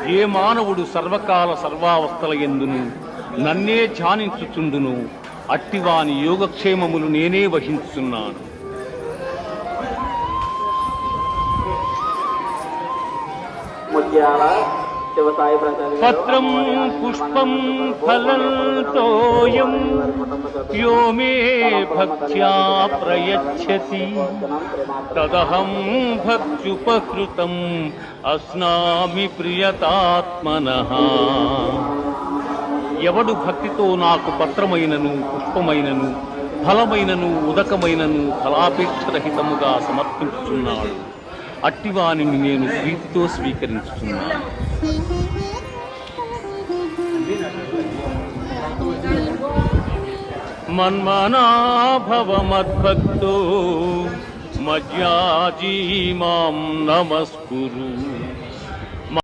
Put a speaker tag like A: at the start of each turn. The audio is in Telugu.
A: ఏ మానవుడు సర్వకాల సర్వావస్థల యందును నన్నే ధ్యానించుచుండును అట్టివాని యోగక్షేమములు నేనే వహించుచున్నాను. పత్రం పుష్పం ఫలం తోయం యో మే భక్త్యా ప్రయచ్చతి తదహం భక్త్యుపకృతం అస్నామి ప్రియతాత్మనః. ఎవడు భక్తితో నాకు పత్రమైనను పుష్పమైనను ఫలమైనను ఉదకమైనను ఫలాపేక్షరహితముగా సమర్పించుచున్నాడు అట్టివానిని నేను ప్రీతితో స్వీకరించుచున్నాను. మన్మనా భవ మద్భక్తో మజ్యాజీ మాం నమస్కురు.